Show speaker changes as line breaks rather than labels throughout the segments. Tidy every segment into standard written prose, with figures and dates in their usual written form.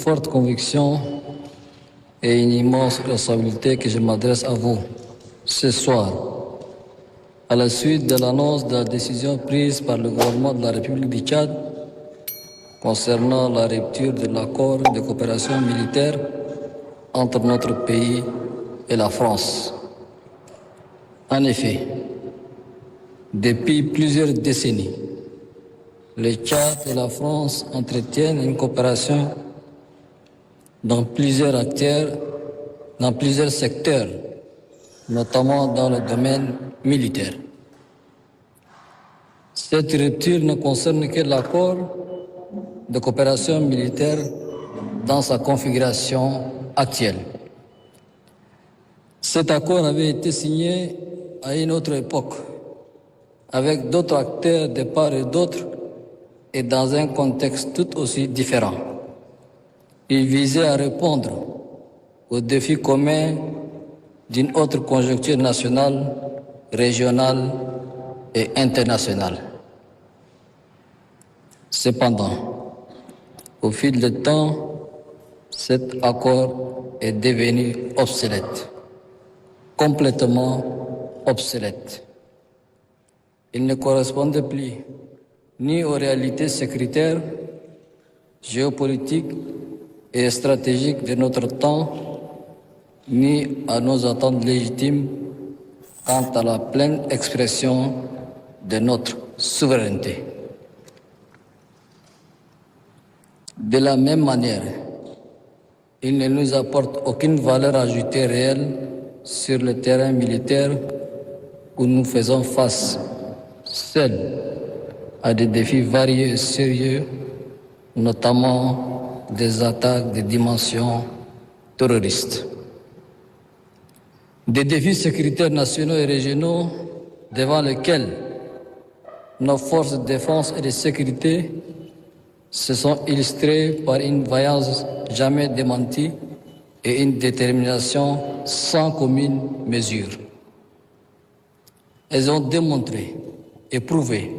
forte conviction et une immense responsabilité que je m'adresse à vous ce soir, à la suite de l'annonce de la décision prise par le gouvernement de la République du Tchad concernant la rupture de l'accord de coopération militaire entre notre pays et la France. En effet, depuis plusieurs décennies, le Tchad et la France entretiennent une coopération dans plusieurs secteurs, notamment dans le domaine militaire. Cette rupture ne concerne que l'accord de coopération militaire dans sa configuration actuelle. Cet accord avait été signé à une autre époque, avec d'autres acteurs de part et d'autre, et dans un contexte tout aussi différent. Il visait à répondre aux défis communs d'une autre conjoncture nationale, régionale et internationale. Cependant, au fil du temps, cet accord est devenu obsolète, complètement obsolète. Il ne correspondait plus ni aux réalités sécuritaires, géopolitiques et stratégiques de notre temps, ni à nos attentes légitimes quant à la pleine expression de notre souveraineté. De la même manière, il ne nous apporte aucune valeur ajoutée réelle sur le terrain militaire où nous faisons face seuls à des défis variés et sérieux, notamment des attaques de dimension terroriste. Des défis sécuritaires nationaux et régionaux devant lesquels nos forces de défense et de sécurité se sont illustrées par une vaillance jamais démentie et une détermination sans commune mesure. Elles ont démontré et prouvé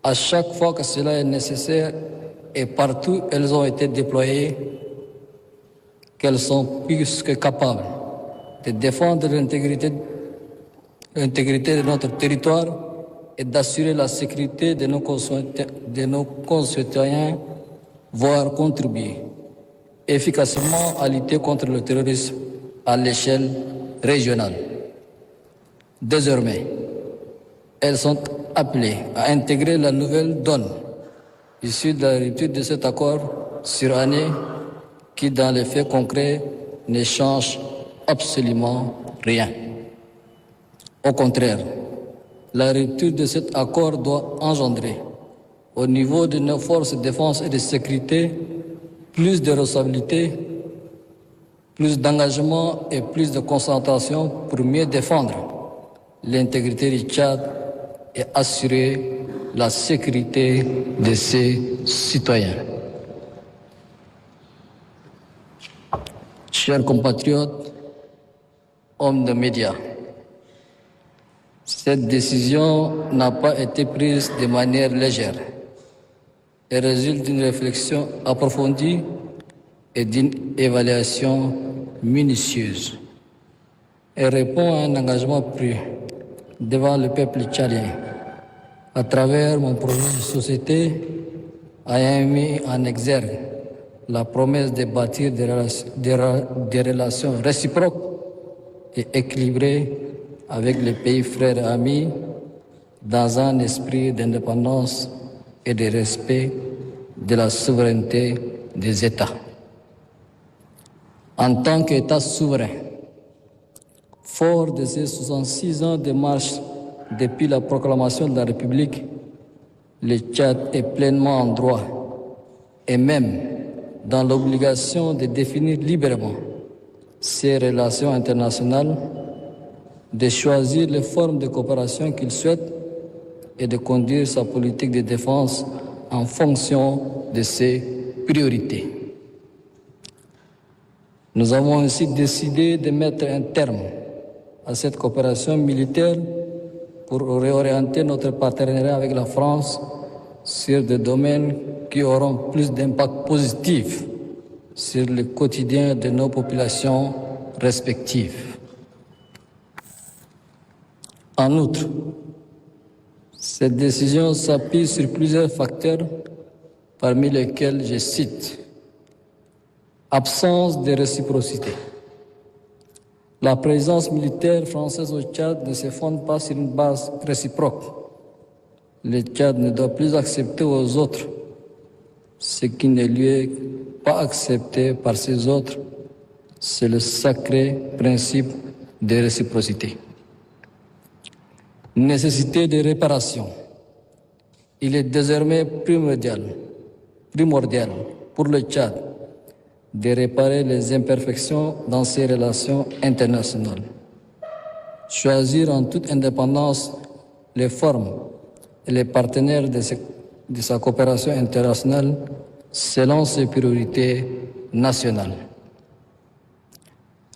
à chaque fois que cela est nécessaire et partout où elles ont été déployées qu'elles sont plus que capables de défendre l'intégrité de notre territoire et d'assurer la sécurité de nos concitoyens, voire contribuer efficacement à lutter contre le terrorisme à l'échelle régionale. Désormais, elles sont appelées à intégrer la nouvelle donne issue de la rupture de cet accord sur année qui, dans les faits concrets, ne change absolument rien. Au contraire, la rupture de cet accord doit engendrer, au niveau de nos forces de défense et de sécurité, plus de responsabilité, plus d'engagement et plus de concentration pour mieux défendre l'intégrité du Tchad et assurer la sécurité de ses citoyens. Chers compatriotes, hommes de médias, cette décision n'a pas été prise de manière légère. Elle résulte d'une réflexion approfondie et d'une évaluation minutieuse. Elle répond à un engagement pris devant le peuple tchadien à travers mon projet de société ayant mis en exergue la promesse de bâtir des relations réciproques et équilibrées avec les pays frères et amis dans un esprit d'indépendance et de respect de la souveraineté des États. En tant qu'État souverain, fort de ces 66 ans de marche depuis la proclamation de la République, le Tchad est pleinement en droit et même dans l'obligation de définir librement ses relations internationales, de choisir les formes de coopération qu'il souhaite et de conduire sa politique de défense en fonction de ses priorités. Nous avons ainsi décidé de mettre un terme à cette coopération militaire pour réorienter notre partenariat avec la France sur des domaines qui auront plus d'impact positif sur le quotidien de nos populations respectives. En outre, cette décision s'appuie sur plusieurs facteurs, parmi lesquels je cite: absence de réciprocité. La présence militaire française au Tchad ne se fonde pas sur une base réciproque. Le Tchad ne doit plus accepter aux autres ce qui ne lui est pas accepté par ces autres. C'est le sacré principe de réciprocité. Nécessité de réparation. Il est désormais primordial pour le Tchad de réparer les imperfections dans ses relations internationales. Choisir en toute indépendance les formes et les partenaires de sa coopération internationale selon ses priorités nationales.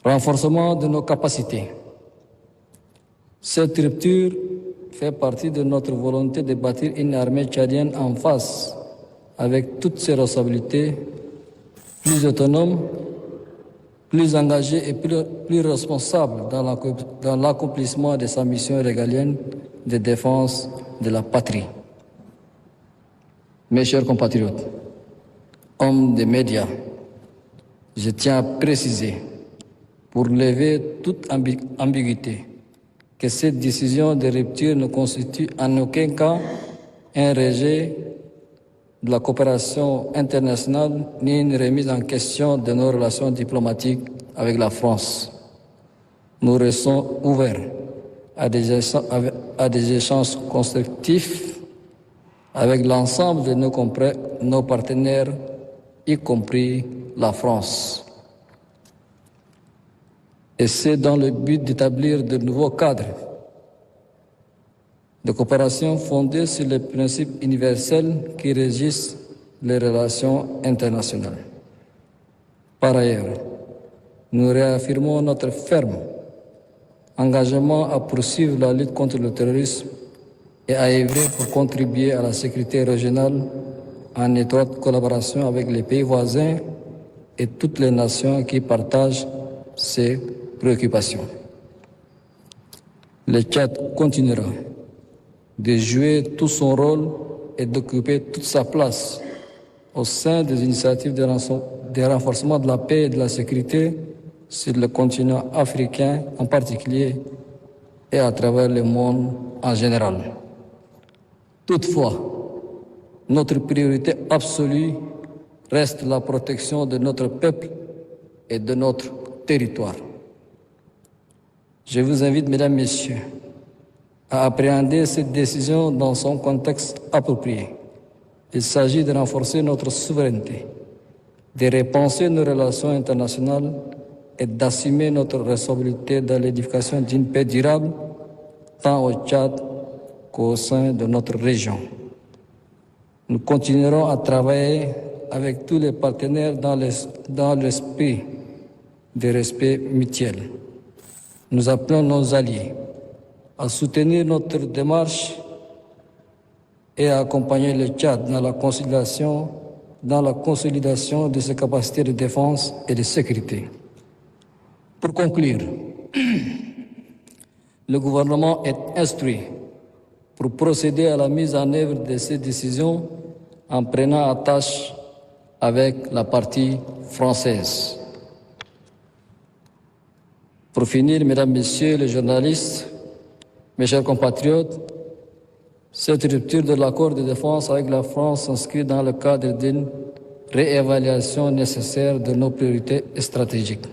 Renforcement de nos capacités. Cette rupture fait partie de notre volonté de bâtir une armée tchadienne en phase avec toutes ses responsabilités, plus autonome, plus engagée et plus responsable dans l'accomplissement de sa mission régalienne de défense de la patrie. Mes chers compatriotes, hommes des médias, je tiens à préciser, pour lever toute ambiguïté, que cette décision de rupture ne constitue en aucun cas un rejet de la coopération internationale ni une remise en question de nos relations diplomatiques avec la France. Nous restons ouverts à des échanges constructifs avec l'ensemble de nos partenaires, y compris la France. Et c'est dans le but d'établir de nouveaux cadres de coopération fondés sur les principes universels qui régissent les relations internationales. Par ailleurs, nous réaffirmons notre ferme engagement à poursuivre la lutte contre le terrorisme et à œuvrer pour contribuer à la sécurité régionale en étroite collaboration avec les pays voisins et toutes les nations qui partagent ces préoccupations. Le Tchad continuera de jouer tout son rôle et d'occuper toute sa place au sein des initiatives de renforcement de la paix et de la sécurité sur le continent africain en particulier et à travers le monde en général. Toutefois, notre priorité absolue reste la protection de notre peuple et de notre territoire. Je vous invite, mesdames, messieurs, à appréhender cette décision dans son contexte approprié. Il s'agit de renforcer notre souveraineté, de repenser nos relations internationales et d'assumer notre responsabilité dans l'édification d'une paix durable, tant au Tchad qu'au sein de notre région. Nous continuerons à travailler avec tous les partenaires dans l'esprit de respect mutuel. Nous appelons nos alliés à soutenir notre démarche et à accompagner le Tchad dans la consolidation de ses capacités de défense et de sécurité. Pour conclure, le gouvernement est instruit pour procéder à la mise en œuvre de ces décisions en prenant attache avec la partie française. Pour finir, mesdames, messieurs les journalistes, mes chers compatriotes, cette rupture de l'accord de défense avec la France s'inscrit dans le cadre d'une réévaluation nécessaire de nos priorités stratégiques.